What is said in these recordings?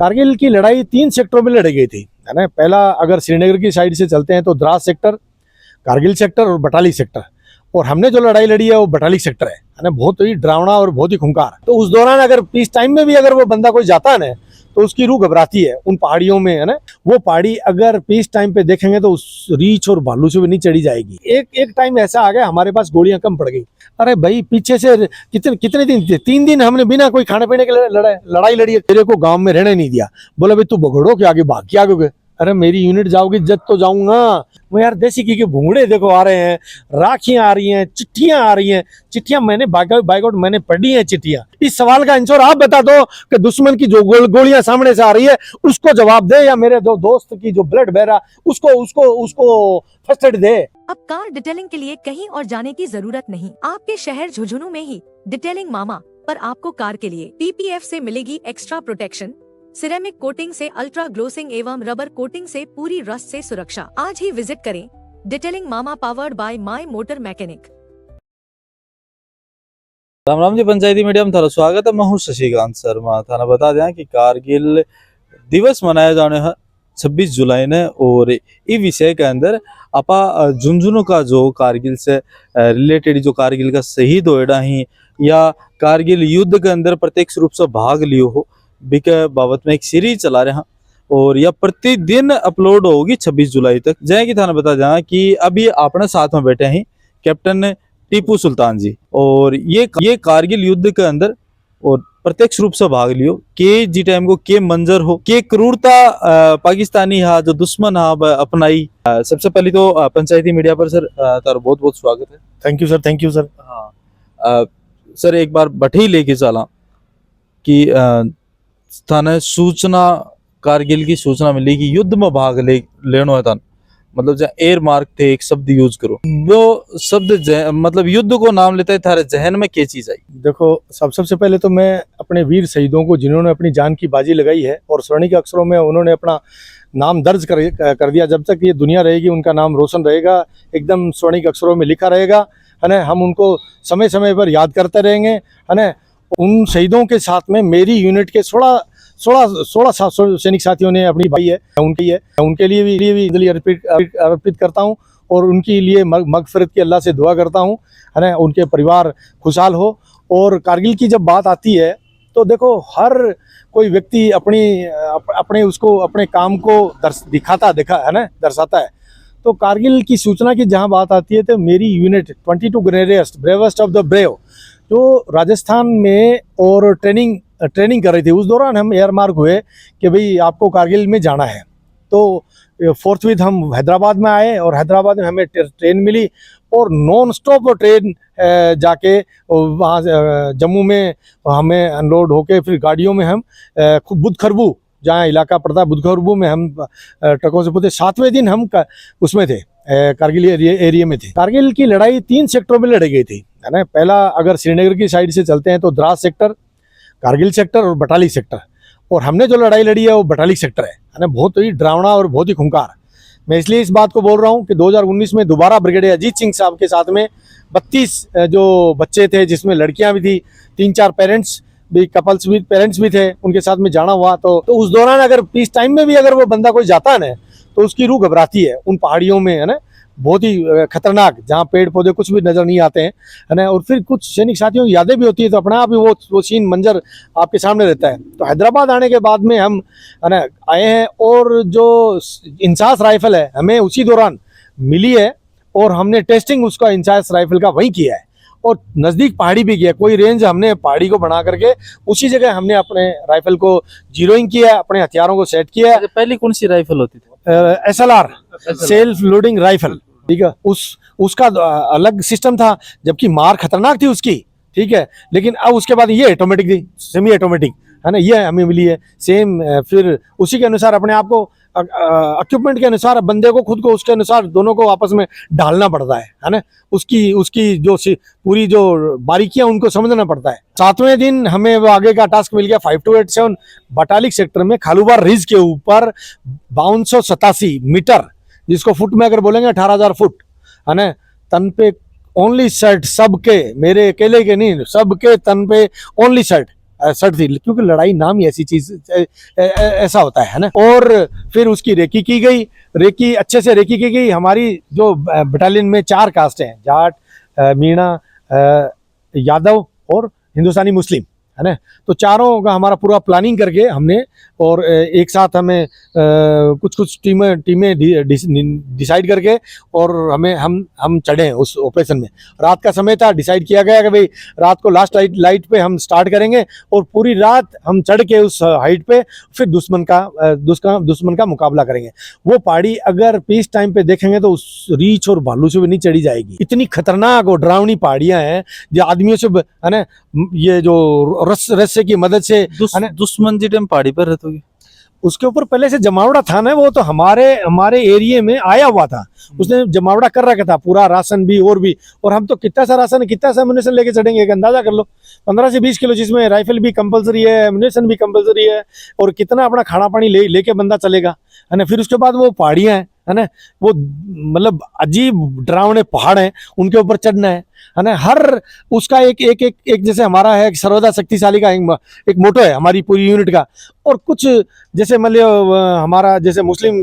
कारगिल की लड़ाई 3 सेक्टरों में लड़ी गई थी, है ना। पहला अगर श्रीनगर की साइड से चलते हैं तो द्रास सेक्टर, कारगिल सेक्टर और बटाली सेक्टर। और हमने जो लड़ाई लड़ी है वो बटाली सेक्टर है ना। बहुत ही डरावना और बहुत ही खूंखार। तो उस दौरान अगर पीस टाइम में भी अगर वो बंदा कोई जाता है ना तो उसकी रूह घबराती है उन पहाड़ियों में, है ना। वो पहाड़ी अगर पीस टाइम पे देखेंगे तो उस रीछ और भालू से भी नहीं चढ़ी जाएगी। एक टाइम ऐसा आ गया हमारे पास गोलियां कम पड़ गई। अरे भाई पीछे से कितने दिन थे, 3 दिन हमने बिना कोई खाने पीने के लड़ाई लड़ी है। तेरे को गांव में रहने नहीं दिया, बोला भाई तू भगड़ो के आगे भाग के आगे। अरे मेरी यूनिट जाओगी जब तो जाऊंगा मैं। यार देसी घी के भूंगड़े देखो आ रहे हैं, राखियां आ रही हैं, चिट्ठियां आ रही हैं। चिट्ठियां मैंने बाइकआउट मैंने पढ़ी हैं चिट्ठियां। इस सवाल का आंसर आप बता दो कि दुश्मन की जो गोलियां सामने से आ रही है उसको जवाब दे, या मेरे दो दोस्त की जो ब्लड बह रहा उसको उसको उसको फर्स्ट एड दे। अब कार डिटेलिंग के लिए कहीं और जाने की जरूरत नहीं। आपके शहर झुंझुनू में ही डिटेलिंग मामा पर आपको कार के लिए PPF से मिलेगी एक्स्ट्रा प्रोटेक्शन, सिरेमिक कोटिंग से अल्ट्रा ग्लोसिंग एवं रबर कोटिंग से पूरी रस्ट से सुरक्षा। आज ही विजिट करें detailing Mama, powered by My Motor Mechanic. Ram Ram ji, Panchayati media में थारा स्वागत है। मैं हूं शशिकांत शर्मा। थाना बता दें कि कारगिल दिवस मनाया जाने है 26 जुलाई ने, और इस विषय के अंदर आपा झुंझुनू का जो कारगिल से रिलेटेड जो कारगिल का शहीद होएडा ही या कारगिल युद्ध के अंदर प्रत्यक्ष रूप से भाग लियो हो बिके बाबत में एक सीरीज चला रहे हैं, और यह प्रतिदिन अपलोड होगी 26 जुलाई तक। जय की थाना बता दें कि अभी अपने साथ में बैठे हैं कैप्टन टीपू सुल्तान जी, और ये कारगिल युद्ध के अंदर और प्रत्यक्ष रूप से भाग लियो के जी टाइम को के मंजर हो के क्रूरता पाकिस्तानी हा जो दुश्मन हा अपनाई। सबसे पहले तो पंचायती मीडिया पर सर तारा बहुत बहुत स्वागत है। Thank you sir, thank you sir. हाँ सर, एक बार बठे ही लेके चला कि थाने सूचना कारगिल की सूचना मिली कि युद्ध में भाग लेनो है थान, मतलब जहाँ एयर मार्क थे एक शब्द यूज करो, वो शब्द मतलब युद्ध को नाम लेता है, थारे जहन में क्या चीज आई? देखो सबसे पहले तो मैं अपने वीर शहीदों को जिन्होंने अपनी जान की बाजी लगाई है और स्वर्णिम अक्षरों में उन्होंने अपना नाम दर्ज कर दिया, जब तक ये दुनिया रहेगी उनका नाम रोशन रहेगा, एकदम स्वर्णिम अक्षरों में लिखा रहेगा, है ना। हम उनको समय समय पर याद करते रहेंगे, है ना। उन शहीदों के साथ में मेरी यूनिट के 16 सैनिक साथियों ने अपनी भाई है उनके लिए भी अर्पित करता हूं, और उनके लिए मगफिरत की अल्लाह से दुआ करता हूं, है ना। उनके परिवार खुशहाल हो। और कारगिल की जब बात आती है तो देखो हर कोई व्यक्ति अपने काम को दर्शाता है। तो कारगिल की सूचना की जहां बात आती है तो मेरी unit 22 grenadiers bravest of the brave जो राजस्थान में और ट्रेनिंग कर रही थी, उस दौरान हम एयर मार्क हुए कि भाई आपको कारगिल में जाना है। तो फोर्थविथ हम हैदराबाद में आए और हैदराबाद में हमें ट्रेन मिली और नॉन स्टॉप ट्रेन जाके वहाँ जम्मू में हमें अनलोड होके फिर गाड़ियों में हम बुद्धखरबू जहाँ इलाका पड़ता है बुद्धखरबू में हम ट्रकों से पहुँचे। 7वें दिन हम उसमें थे, कारगिल एरिया में थे। कारगिल की लड़ाई 3 सेक्टरों में लड़ी गई थी, है ना। पहला अगर श्रीनगर की साइड से चलते हैं तो द्रास सेक्टर, कारगिल सेक्टर और बटाली सेक्टर। और हमने जो लड़ाई लड़ी है वो बटाली सेक्टर है ना। बहुत ही डरावना और बहुत ही खूंखार। मैं इसलिए इस बात को बोल रहा हूँ कि 2019 में दोबारा ब्रिगेडियर अजीत सिंह साहब के साथ में 32 जो बच्चे थे, जिसमें लड़कियां भी थी, 3-4 पेरेंट्स भी थे, उनके साथ में जाना हुआ। तो उस दौरान अगर पीस टाइम में भी अगर वो बंदा कोई जाता है ना तो उसकी रूह घबराती है उन पहाड़ियों में, है ना। बहुत ही खतरनाक, जहाँ पेड़ पौधे कुछ भी नजर नहीं आते हैं, है ना। और फिर कुछ सैनिक साथियों की यादें भी होती है, तो अपने आप ही वो सीन मंजर आपके सामने रहता है। तो हैदराबाद आने के बाद में हम, है ना, आए हैं, और जो इंसास राइफल है हमें उसी दौरान मिली है और हमने टेस्टिंग उसका इंसास राइफल का वहीं किया है, और नज़दीक पहाड़ी भी किया। कोई रेंज हमने पहाड़ी को बना करके उसी जगह हमने अपने राइफल को जीरोइंग किया है, अपने हथियारों को सेट किया है। पहले कौन सी राइफल होती थी? SLR, सेल्फ लोडिंग राइफल, ठीक है। उसका अलग सिस्टम था, जबकि मार खतरनाक थी उसकी, ठीक है। लेकिन अब उसके बाद ये ऑटोमेटिक थी, सेमी ऑटोमेटिक, है ना। ये हमें मिली है सेम। फिर उसी के अनुसार अपने आप को इक्विपमेंट के अनुसार बंदे को खुद को उसके अनुसार दोनों को आपस में ढालना पड़ता है ना। उसकी जो पूरी जो बारीकियां उनको समझना पड़ता है। 7वें दिन हमें वो आगे का टास्क मिल गया 5287 बटालिक सेक्टर में खालूबार रिज के ऊपर 5287 मीटर, जिसको फुट में अगर बोलेंगे 18,000 फुट, है ना। तन पे ओनली शर्ट, सबके, मेरे अकेले के नहीं, सबके तन पे ओनली शर्ट, सट थी, क्योंकि लड़ाई नाम ही ऐसी चीज ऐसा होता है ना। और फिर उसकी रेकी की गई, रेकी अच्छे से रेकी की गई। हमारी जो बटालियन में 4 कास्ट हैं, जाट, मीणा, यादव और हिंदुस्तानी मुस्लिम, है ना। तो चारों का हमारा पूरा प्लानिंग करके हमने, और एक साथ हमें कुछ कुछ टीमें डिसाइड करके, और हमें हम चढ़े उस ऑपरेशन में। रात का समय था, डिसाइड किया गया कि भाई रात को लास्ट लाइट पे हम स्टार्ट करेंगे, और पूरी रात हम चढ़ के उस हाइट पे फिर दुश्मन का मुकाबला करेंगे। वो पहाड़ी अगर पीस टाइम पे देखेंगे तो उस रीछ और भालू से भी नहीं चढ़ी जाएगी। इतनी खतरनाक और डरावनी पहाड़ियां हैं जो आदमियों से, है ना, ये जो रस्से की मदद से, है ना। दुश्मन जी टाइम पहाड़ी पर रहते होगे? उसके ऊपर पहले से जमावड़ा था ना, वो तो हमारे एरिया में आया हुआ था। उसने जमावड़ा कर रखा था, पूरा राशन भी और हम तो कितना सा राशन, कितना सा एमुनेशन लेके चढ़ेंगे, एक अंदाजा कर लो। 15 से 20 किलो, जिसमें राइफल भी कंपलसरी है, एमुनेशन भी कंपलसरी है, और कितना अपना खाना पानी लेके बंदा चलेगा, है ना। फिर उसके बाद वो पहाड़ियां हैं, है ना, वो मतलब अजीब डरावने पहाड़ हैं, उनके ऊपर चढ़ना है ना। हर उसका एक जैसे हमारा है सर्वदा शक्तिशाली का एक मोटो है हमारी पूरी यूनिट का। और कुछ जैसे मान लियो हमारा जैसे मुस्लिम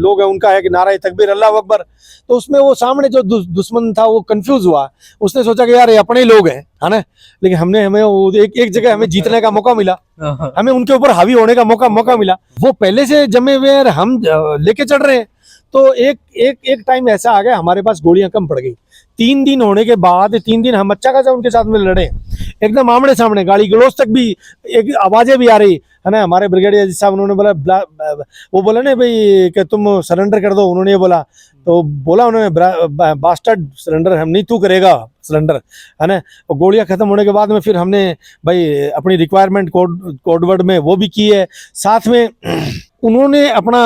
लोग हैं, उनका है कि नारा तकबीर अल्लाह अकबर। तो उसमें वो सामने जो दुश्मन था वो कंफ्यूज हुआ, उसने सोचा कि यार ये अपने ही लोग हैं, है ना। लेकिन हमें एक जगह हमें जीतने का मौका मिला, हमें उनके ऊपर हावी होने का मौका मिला। वो पहले से जमे हुए हैं, हम लेके चढ़ रहे हैं। तो एक टाइम ऐसा आ गया, हमारे पास गोलियां कम पड़ गई। 3 दिन होने के बाद, 3 दिन हम अच्छा खासा उनके साथ में लड़े, एकदम आमने सामने, गाली गलौज तक भी, एक आवाजें भी आ रही, है ना। हमारे ब्रिगेडियर साहब उन्होंने बोला, वो बोला ना भाई कि तुम सरेंडर कर दो, उन्होंने ये बोला। तो बोला उन्होंने, बास्टर्ड सरेंडर हम नहीं, तू करेगा सरेंडर, है ना। और गोलियां खत्म होने के बाद में फिर हमने भाई अपनी रिक्वायरमेंट कोडवर्ड में वो भी की है। साथ में उन्होंने अपना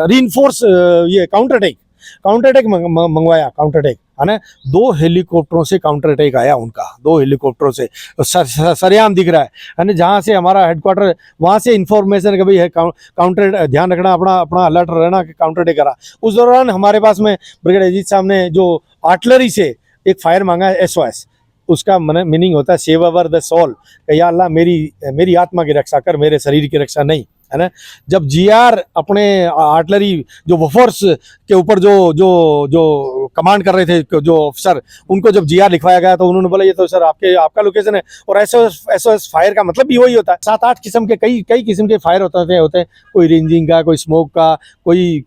रीइंफोर्स ये काउंटर अटैक मंगवाया, काउंटर अटैक, है ना। 2 हेलीकॉप्टरों से काउंटर अटैक आया उनका, 2 हेलीकॉप्टरों से सरेआम दिख रहा है ना। जहाँ से हमारा हेडक्वार्टर, वहाँ से इंफॉर्मेशन कभी है काउंटर, ध्यान रखना, अपना अलर्ट रहना कि काउंटर अटैक करा। उस दौरान हमारे पास में ब्रिगेडियर अजीत साहब ने जो आर्टिलरी से एक फायर मांगा है, SOS, उसका मीनिंग होता है सेव अवर द सोल, या अल्लाह मेरी आत्मा की रक्षा कर, मेरे शरीर की रक्षा नहीं, है ना। जब GR अपने आर्टिलरी जो वफोर्स के ऊपर जो कमांड कर रहे थे, जो अफसर, उनको जब GR लिखवाया गया तो उन्होंने बोला ये तो सर आपका लोकेशन है। और SOS फायर का मतलब भी वही होता है। 7-8 किस्म के कई किस्म के फायर होते हैं, कोई रेंजिंग का, कोई स्मोक का, कोई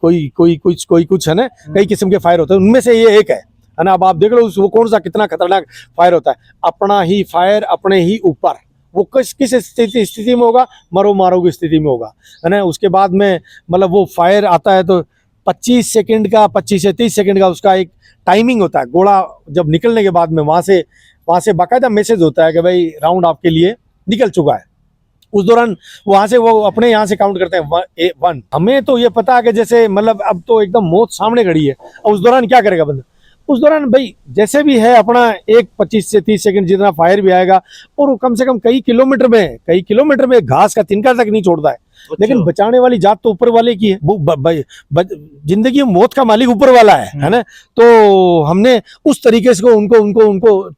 कुछ, है ना। कई किस्म के फायर होते हैं, उनमें से ये एक है ना। अब आप देख लो वो कौन सा कितना खतरनाक फायर होता है। अपना ही फायर अपने ही ऊपर, वो किस स्थिति में होगा, मरो मारो की स्थिति में होगा, है ना। उसके बाद में मतलब वो फायर आता है तो 25 से 30 सेकंड का उसका एक टाइमिंग होता है। गोला जब निकलने के बाद में वहां से बाकायदा मैसेज होता है कि भाई राउंड आपके लिए निकल चुका है। उस दौरान वहां से वो अपने यहाँ से काउंट करते हैं 1। हमें तो ये पता है कि जैसे मतलब अब तो एकदम मौत सामने खड़ी है, और उस दौरान क्या करेगा बंदा। उस दौरान भाई जैसे भी है अपना 25 से 30 सेकंड जितना फायर भी आएगा, और वो कम से कम कई किलोमीटर में घास का तिनका तक नहीं छोड़ता है। लेकिन बचाने वाली जात तो ऊपर वाले की है, वो जिंदगी में मौत का मालिक ऊपर वाला है ना। तो हमने उस तरीके से उनको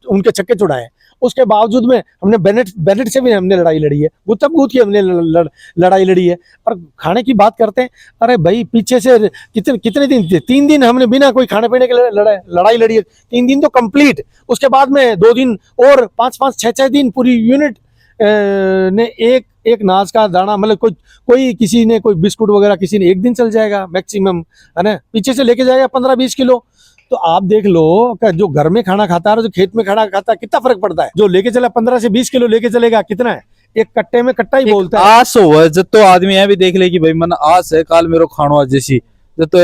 उनके छक्के छुड़ाए। उसके बावजूद में हमने बेनेट से भी हमने लड़ाई लड़ी है, गुत्ताबूत की हमने लड़ाई लड़ी है। और खाने की बात करते हैं, अरे भाई पीछे से कितने दिन, 3 दिन हमने बिना कोई खाने पीने के लड़ाई लड़ी है, 3 दिन तो कंप्लीट। उसके बाद में 2 दिन और 5-5, 6-6 दिन पूरी यूनिट ने एक नाज का दाना, मतलब कोई किसी ने कोई बिस्कुट वगैरह किसी ने 1 दिन चल जाएगा मैक्सिमम, है ना। पीछे से लेके जाएगा 15-20 किलो। तो आप देख लो कि जो घर में खाना खाता है और जो खेत में खाना खाता है, कितना फर्क पड़ता है। जो लेके चला 15 से 20 किलो लेके चलेगा, कितना है, एक कट्टे में कट्टा ही बोलता है। आस हो जब तो आदमी है भी देख ले कि भाई मन आस है काल मेरो खानो जैसी, जब तो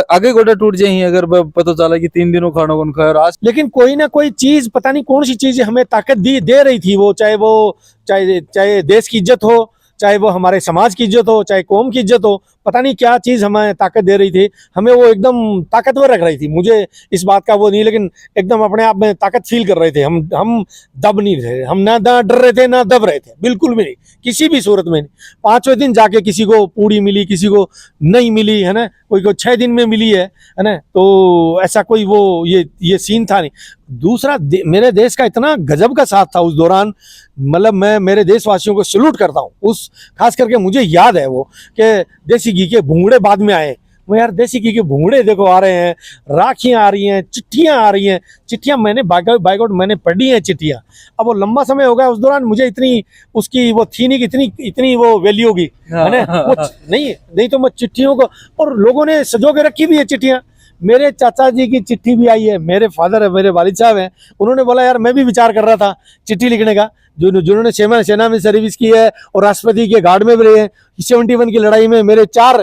आगे गोटा टूट जाए अगर पता चला कि 3 दिनों खानो कौन खाए। और लेकिन कोई ना कोई चीज, पता नहीं कौन सी चीज हमें ताकत दे रही थी। वो चाहे देश की इज्जत हो, चाहे वो हमारे समाज की इज्जत हो, चाहे कौम की इज्जत हो, पता नहीं क्या चीज हमें ताकत दे रही थी। हमें वो एकदम ताकतवर रख रही थी। मुझे इस बात का वो नहीं, लेकिन एकदम अपने आप में ताकत फील कर रहे थे। हम दब नहीं रहे, हम ना डर रहे थे ना दब रहे थे, बिल्कुल भी नहीं, किसी भी सूरत में नहीं। 5वें दिन जाके किसी को पूड़ी मिली, किसी को नहीं मिली, है ना। कोई को 6 दिन में मिली है ना। तो ऐसा कोई वो ये सीन था नहीं। दूसरा मेरे देश का इतना गजब का साथ था उस दौरान, मतलब मैं मेरे देशवासियों को सैल्यूट करता हूँ। उस खास करके मुझे याद है वो कि देसी घी के भूंगड़े बाद में आए। वो यार देसी घी के भूंगड़े देखो आ रहे हैं, राखियाँ आ रही हैं, चिट्ठियाँ आ रही हैं। चिट्ठियाँ मैंने बाय गॉड मैंने पढ़ी हैं चिट्ठियाँ। अब वो लंबा समय हो गया, उस दौरान मुझे इतनी उसकी वो थी नहीं कि इतनी इतनी वो वैल्यू होगी, है ना। वो नहीं तो मैं चिट्ठियों को, और लोगों ने सजो के रखी भी है चिट्ठियाँ। मेरे चाचा जी की चिट्ठी भी आई है, मेरे फादर है, मेरे वालिद साहब हैं, उन्होंने बोला यार मैं भी विचार कर रहा था चिट्ठी लिखने का। जिन्होंने सेना में सर्विस की है और राष्ट्रपति के गार्ड में भी रहे हैं। 71 की लड़ाई में मेरे 4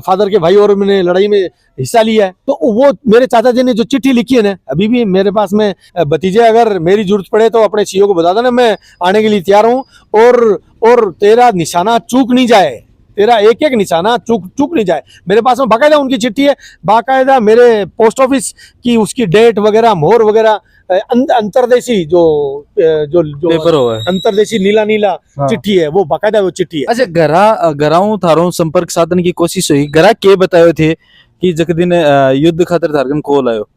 फादर के भाई और मैंने लड़ाई में हिस्सा लिया है। तो वो मेरे चाचा जी ने जो चिट्ठी लिखी है ना, अभी भी मेरे पास में भतीजे, अगर मेरी जरूरत पड़े तो अपने सीईओ को बता देना, मैं आने के लिए तैयार हूँ। और तेरा निशाना चूक नहीं जाए, तेरा एक एक निशाना चूक नहीं जाए। मेरे पास में बाकायदा उनकी चिट्ठी है, बाकायदा मेरे पोस्ट ऑफिस की उसकी डेट वगैरह, मोहर वगैरह, अंतरदेशी जो पेपर हो है। अंतरदेशी नीला हाँ। चिट्ठी है, वो बाकायदा वो चिट्ठी है। अच्छा, घराऊ थारो संपर्क साधन की कोशिश हुई, घरा के बतायो थे कि जक दिन युद्ध खातर थारगन कॉल आयो,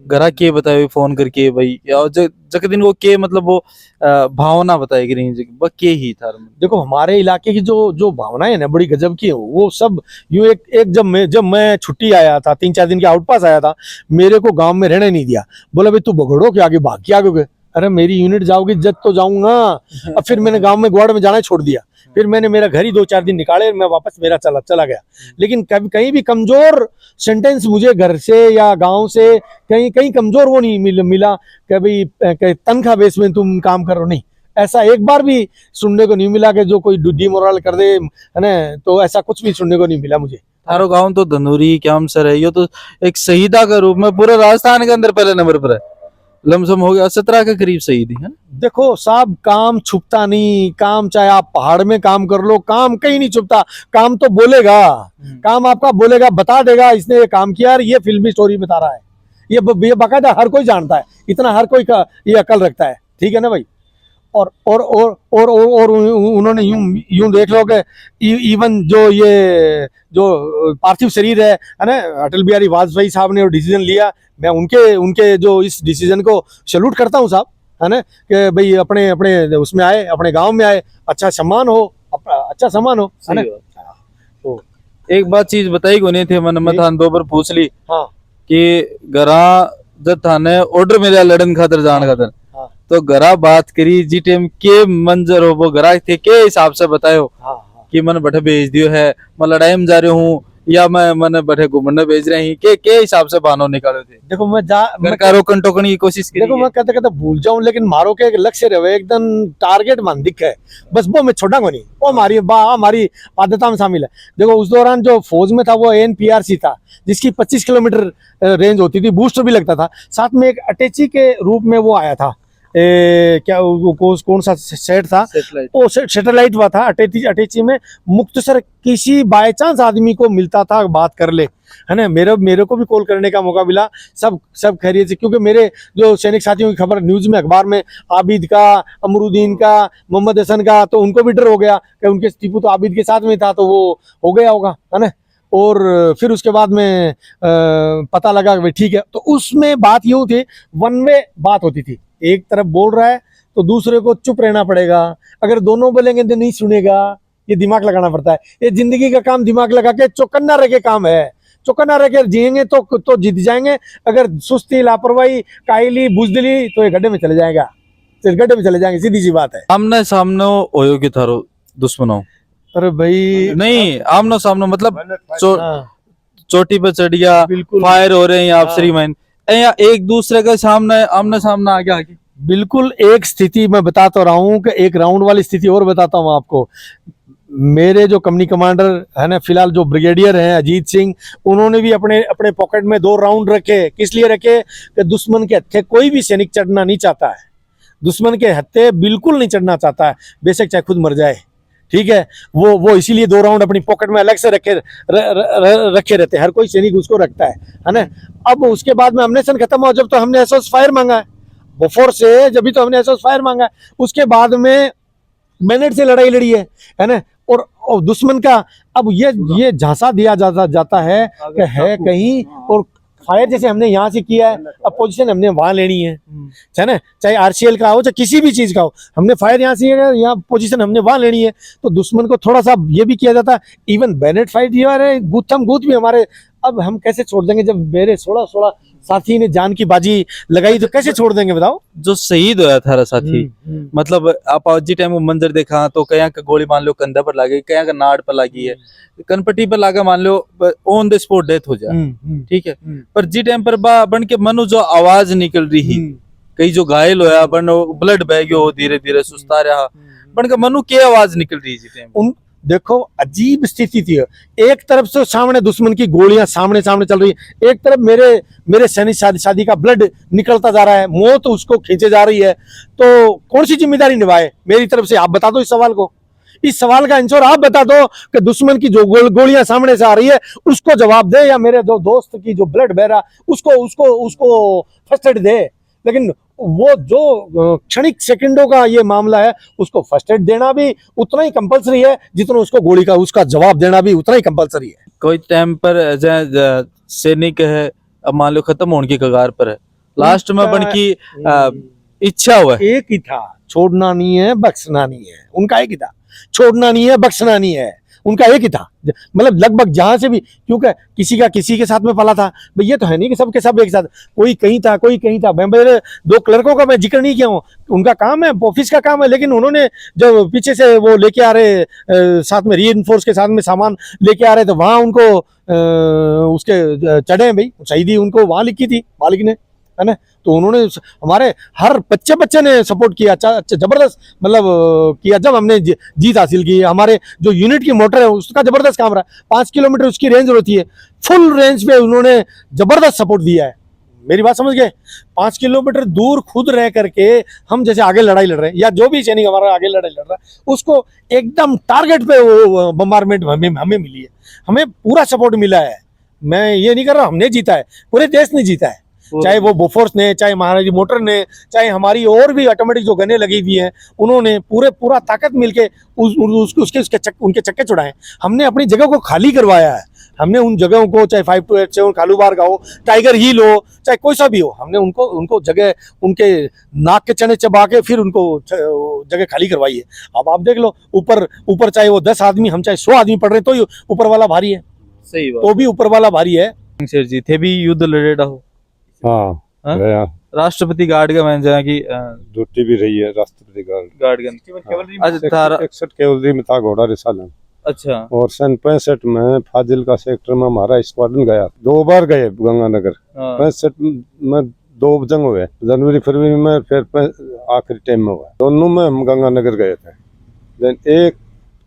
घरा के बतायो फोन करके भाई, या जक दिन वो के मतलब वो भावना बताई कि नहीं वो के ही था। देखो हमारे इलाके की जो भावनाएं है ना, बड़ी गजब की है। वो सब यूं एक जब मैं छुट्टी आया था, 3-4 दिन के आउटपास आया था, मेरे को गांव में रहने नहीं दिया। बोला भाई तू भगड़ो के आगे भाग के आगे। अरे मेरी यूनिट जाओगी जब तो जाऊंगा। अब फिर मैंने गांव में ग्वाड़ में जाना छोड़ दिया। फिर मैंने मेरा घर ही 2-4 दिन निकाले, मैं वापस मेरा चला गया। लेकिन कभी कहीं भी कमजोर सेंटेंस मुझे घर से या गांव से कहीं कमजोर वो नहीं मिला कभी तनख्वाह बेस में तुम काम करो, नहीं, ऐसा एक बार भी सुनने को नहीं मिला कि जो कोई डिमोरल कर दे, है ना। तो ऐसा कुछ भी सुनने को नहीं मिला मुझे। थारो गांव तो धनूरी क्यामसर है, ये तो एक शहीदा के रूप में पूरे राजस्थान के अंदर पहले नंबर पर है। लमसम हो गया 17 के करीब शहीद है। देखो साहब, काम छुपता नहीं। काम चाहे आप पहाड़ में काम कर लो, काम कहीं नहीं छुपता। काम तो बोलेगा, काम आपका बोलेगा, बता देगा इसने ये काम किया, ये फिल्मी स्टोरी बता रहा है। ये बाकायदा हर कोई जानता है, इतना हर कोई का ये अकल रखता है, ठीक है ना भाई। और उन्होंने यूं देख लो कि इवन जो पार्थिव शरीर है ना, अटल बिहारी वाजपेयी साहब ने डिसीजन लिया, मैं उनके जो इस डिसीजन को सैल्यूट करता हूँ साहब, है ना। कि भाई अपने उसमें आए, अपने गांव में आए, अच्छा सम्मान हो, है ना। तो एक बात चीज बताई को नहीं थे, मन थान 2 बार पूछ ली। हाँ कि घरा जब थाने ऑर्डर मिला लड़न खातर जान खातर, तो घरा बात करी जी टाइम के मंजर हो वो घरा थे के हिसाब से बतायो कि मन बठे भेज दियो है, मैं लड़ाई में जा रही हूँ या मैं बठे घूमने भेज रहे हैं, के हिसाब से बहानों निकाले थे। देखो मैं रोकन टोकन की कोशिश की। देखो मैं कहते भूल जाऊं, लेकिन मारो के एक लक्ष्य रहे, एकदम टारगेट मान दिख है, बस वो मैं छोड़ा को नहीं, वो हमारी आदत में शामिल है। देखो उस दौरान जो फौज में था वो NPRC था, जिसकी 25 किलोमीटर रेंज होती थी, बूस्टर भी लगता था, साथ में एक अटैची के रूप में वो आया था। क्या कौन सा सेट था, वो सैटेलाइट हुआ था अटैची में। मुख्तसर किसी बाय चांस आदमी को मिलता था, बात कर ले, है ना। मेरे को भी कॉल करने का मौका मिला, सब खैरियत से, क्योंकि मेरे जो सैनिक साथियों की खबर न्यूज में, अखबार में, आबिद का, अमरुद्दीन का, मोहम्मद हसन का, तो उनको भी डर हो गया कि उनके टीपू तो आबिद के साथ में था, तो वो हो गया होगा, है ना। और फिर उसके बाद में पता लगा कि ठीक है। तो उसमें बात यूं थी, वन वे बात होती थी, एक तरफ बोल रहा है तो दूसरे को चुप रहना पड़ेगा। अगर दोनों बोलेंगे तो नहीं सुनेगा, ये दिमाग लगाना पड़ता है। ये जिंदगी का काम दिमाग लगा के चौकन्ना रह के काम है। चौकन्ना रह के जिएंगे तो जीत जाएंगे। अगर सुस्ती, लापरवाही, कायली, बुजदिली, तो ये गड्ढे में चले जाएगा, गड्ढे में चले जाएंगे, सीधी सी बात है। आमने सामने होयो कि थारो दुश्मनों, अरे भाई नहीं आमनो सामने मतलब चोटी पे चढ़ गया, बिल्कुल फायर हो रहे हैं आप श्रीमान, या एक दूसरे के सामने आमने सामने आ गया। बिल्कुल एक स्थिति मैं बता तो रहा हूँ कि एक राउंड वाली स्थिति और बताता हूँ आपको। मेरे जो कंपनी कमांडर है ना, फिलहाल जो ब्रिगेडियर हैं अजीत सिंह, उन्होंने भी अपने पॉकेट में 2 राउंड रखे। किस लिए रखे? कि दुश्मन के हत्थे कोई भी सैनिक चढ़ना नहीं चाहता है, दुश्मन के हत्थे बिल्कुल नहीं चढ़ना चाहता है, बेशक चाहे खुद मर जाए, ठीक है। वो इसीलिए 2 राउंड अपनी पॉकेट में अलग से रखे रहते हैं, हर कोई सैनिक उसको रखता है ना। अब उसके बाद में अम्नेशन खत्म हुआ जब, तो हमने एसओस फायर मांगा है बोफोर से, जब भी तो हमने एसओस फायर मांगा है। उसके बाद में बैनेट से लड़ाई लड़ी है ना। और दुश्मन का अब ये झांसा दिया जाता है कि है कहीं, और फायर जैसे हमने यहाँ से किया है, अब पोजीशन हमने वहां लेनी है ना, चाहे आरसीएल का हो चाहे किसी भी चीज का हो, हमने फायर यहाँ से यहाँ पोजीशन हमने वहां लेनी है। तो दुश्मन को थोड़ा सा ये भी किया जाता, इवन बैनेट फाइट ये हमारे गुत्थम गुत भी हमारे, अब हम कैसे छोड़ देंगे जब मेरे 16 साथी ने जान की बाजी लगाई, तो कैसे छोड़ देंगे बताओ। जो शहीद होया थारा साथी, मतलब आप जी टाइम वो मंजर देखा तो कया का गोली मान लो कंधा पर लागी, कया का नाड़ पर लागी है, कनपट्टी पर लागा मान लो ऑन द स्पॉट डेथ हो जाए, ठीक है। पर जी टाइम पर बन के मनु जो आवाज निकल रही, कई जो घायल होया बन ब्लड बह गयो धीरे धीरे सुस्ता रहा, बन के मनु के आवाज निकल रही जी टाइम। देखो अजीब स्थिति थी, एक तरफ से सामने दुश्मन की गोलियां सामने सामने चल रही है, एक तरफ मेरे सैनिक शादी का ब्लड निकलता जा रहा है, मौत उसको खींचे जा रही है, तो कौन सी जिम्मेदारी निभाए मेरी तरफ से? आप बता दो इस सवाल को, इस सवाल का आंसर आप बता दो कि दुश्मन की जो गोलियां सामने से आ रही है उसको जवाब दे, या मेरे जो दोस्त की जो ब्लड बह रहा उसको फर्स्ट एड दे। लेकिन वो जो क्षणिक सेकंडों का ये मामला है, उसको फर्स्ट एड देना भी उतना ही कंपलसरी है जितना उसको गोली का उसका जवाब देना भी उतना ही कंपलसरी है। कोई टाइम पर सैनिक है, अब मान लो खत्म होने की कगार पर है, लास्ट में बन की इच्छा हुआ है, एक ही था, छोड़ना नहीं है बख्शना नहीं है, उनका एक ही था, छोड़ना नहीं है बख्शना नहीं है, उनका एक ही था। मतलब लगभग जहां से भी, क्योंकि किसी का किसी के साथ में पला था भाई, ये तो है नहीं कि सबके सब एक साथ, कोई कहीं था कोई कहीं था। मेरे 2 क्लर्कों का मैं जिक्र नहीं किया हूँ, उनका काम है, ऑफिस का काम है, लेकिन उन्होंने जो पीछे से वो लेके आ रहे साथ में रीइंफोर्स के साथ में सामान लेके आ रहे, तो वहां उनको उसके चढ़े भाई शहीदी उनको वहां लिखी थी मालिक ने, है ना। तो उन्होंने हमारे हर बच्चे ने सपोर्ट किया, अच्छा जबरदस्त मतलब किया। जब हमने जीत हासिल की, हमारे जो यूनिट की मोटर है उसका जबरदस्त काम रहा, 5 किलोमीटर उसकी रेंज होती है, फुल रेंज पे उन्होंने जबरदस्त सपोर्ट दिया है। मेरी बात समझ गए? 5 किलोमीटर दूर खुद रह करके हम जैसे आगे लड़ाई लड़ रहे हैं, या जो भी सैनिक हमारा आगे लड़ाई लड़ रहा है, उसको एकदम टारगेट पे वो बम्बारमेंट हमें मिली है, हमें पूरा सपोर्ट मिला है। मैं ये नहीं कर रहा हमने जीता है, पूरे देश ने जीता है, चाहे वो बोफोर्स ने, चाहे महाराजी मोटर ने, चाहे हमारी और भी ऑटोमेटिक जो गनें लगी हुई हैं, उन्होंने पूरा ताकत मिलके उनके चक्के छुड़ाए। हमने अपनी जगह को खाली करवाया है, हमने उन जगहों को, चाहे 5287 कालूबार का हो, टाइगर हिल हो, चाहे कोई सा भी हो, हमने उनको जगह उनके नाक के चने चबा के फिर उनको जगह खाली करवाई है। अब आप देख लो, ऊपर चाहे वो 10 आदमी, हम चाहे 100 आदमी पड़ रहे, तो ऊपर वाला भारी है, सही बात, तो भी ऊपर वाला भारी है। शेर जी थे भी युद्ध लड़े हो, हाँ राष्ट्रपति गार्ड का मैंने जाना की ड्यूटी भी रही है, राष्ट्रपति गार्ड गन। अच्छा 61 कैवलरी में था घोड़ा रिसालन। अच्छा, और सन 65 में फाजिल्का सेक्टर में हमारा स्क्वाड्रन गया, 2 बार गए गंगानगर। 65 में 2 जंग हुए, जनवरी फरवरी में, फिर आखिरी टाइम में हुआ, दोनों में हम गंगानगर गए थे। देन एक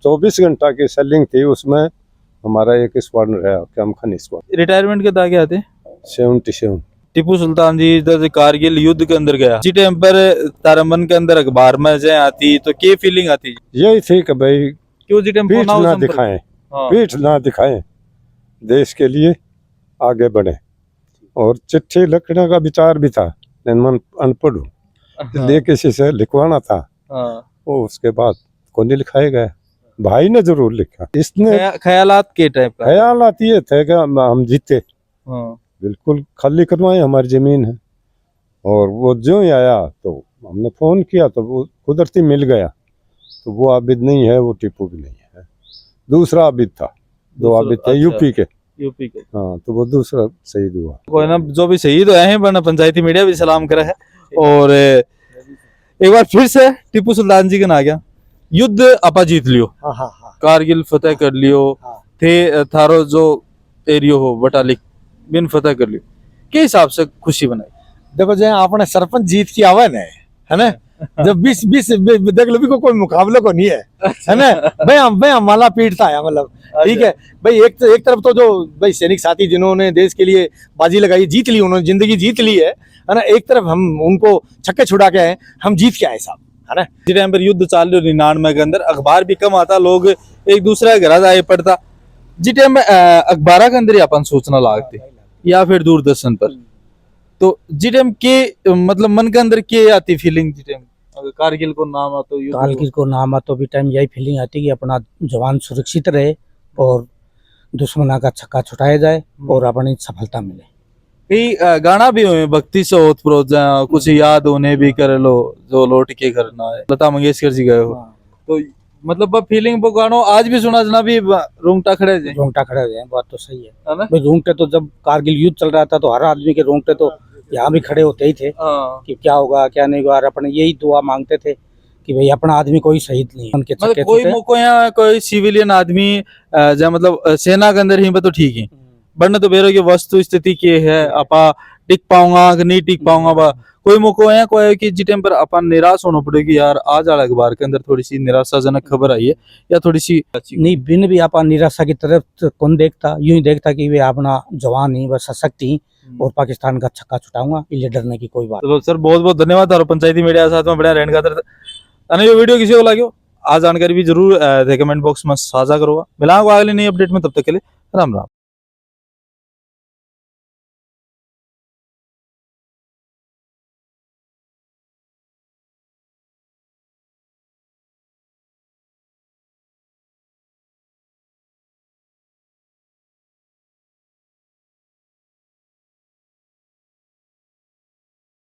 24 घंटा की सेलिंग थी, उसमें हमारा एक स्क्वाड्रन रहा, क्या खनी स्क्वाड्रन। रिटायरमेंट के ताकि आते 77। टीपू सुल्तान जी इधर कारगिल युद्ध के अंदर गया, जी टाइम पर तारा मन के अंदर अखबार में जाए आती तो क्या फीलिंग आती? यही थी कि भाई क्यों जी टाइम पीठ ना दिखाएं, पीठ ना दिखाएं, देश के लिए आगे बढ़े। और चिट्ठी लिखने का विचार भी था, लेकिन मैं अनपढ़ हूँ, इसलिए किसी से लिखवाना था, वो उसके बाद कौन नहीं लिखाया गया, भाई ने जरूर लिखा। इसने ख्यालात के टाइप का ख्यालात ये थे कि हम जीते, बिल्कुल खाली करवाए, हमारी जमीन है। और वो जो ही आया तो हमने फोन किया, तो वो कुदरती मिल गया। तो वो आबिद नहीं है, वो टीपू भी नहीं है, दूसरा आबिद था, 2 आबिद थे। अच्छा, यूपी के हाँ, तो वो दूसरा शहीद हुआ। कोई ना, जो भी शहीद हुए हैं वरना पंचायती मीडिया भी सलाम करा है। और एक बार फिर से टीपू सुल्तान जी का ना गया, युद्ध आपा जीत लियो, कारगिल फतेह कर लियो, थे थारो जो एरियो हो बटालिक बिन फतेह कर लियो, के हिसाब से खुशी बनाई? देखो जो आपने सरपंच जीत की आवन है ना, जब 20 देख लो भी कोई मुकाबले को नहीं है ना भाई, हमारा पीठ था मतलब, ठीक है भाई। एक तरफ तो जो भाई सैनिक साथी जिन्होंने देश के लिए बाजी लगाई, जीत ली, उन्होंने जिंदगी जीत ली है ना। एक तरफ हम उनको छक्के छुड़ा के आए, हम जीत के आए साहब, है ना। जिस टाइम पर युद्ध चाल रहे 99 के अंदर, अखबार भी कम आता, लोग एक दूसरे के घर आए पड़ता, जिस टाइम में अखबार के अंदर ही अपन सूचना लागती या फिर दूरदर्शन पर, तो जिस टाइम के मतलब मन के अंदर के आती फीलिंग? जिस टाइम अगर कारगिल को नाम आता, कारगिल को नाम आता भी टाइम यही फीलिंग आती कि अपना जवान सुरक्षित रहे और दुश्मना का छक्का छुटाया जाए और अपनी सफलता मिले। कई गाना भी हुए भक्ति से ओत प्रोत कुछ याद उन्हें भी कर लो जो लौट के करना है, लता मंगेशकर जी गए हो। तो मतलब फीलिंग वो गानो आज भी सुना जना भी रोंगटा खड़े थे, रोंगटा खड़े हो जाए, बात तो सही है ना? है भाई। रोंगटे तो जब कारगिल युद्ध चल रहा था तो हर आदमी के रोंगटे तो यहाँ भी खड़े होते ही थे हाँ। कि क्या होगा क्या नहीं होगा। और अपने यही दुआ मांगते थे कि भाई अपना आदमी कोई शहीद नहीं उनके मतलब चक्के कोई चुटे। मौको या कोई सिविलियन आदमी जहाँ मतलब सेना के अंदर ही तो ठीक है, वरना तो बेरो की वस्तु स्थिति के है आपा टिक पाऊंगा कि नहीं टिक पाऊंगा बा कोई मौको है कोई कि जिस टाइम पर अपन निराश होना पड़ेगी यार आज वाला अखबार के अंदर थोड़ी सी निराशाजनक खबर आई है या थोड़ी सी नहीं बिन भी आप निराशा की तरफ तो कौन देखता, यूं ही देखता कि वे अपना जवान ही व सशक्त ही और पाकिस्तान का छक्का छुटाऊंगा, इसलिए डरने की कोई बात। तो सर बहुत बहुत धन्यवाद और पंचायती मीडिया साथ में बढ़िया रहने का ये वीडियो किसी को लगे आ जानकारी भी जरूर कमेंट बॉक्स में साझा करो। मिलांगा अगली नई अपडेट में, तब तक के लिए राम राम।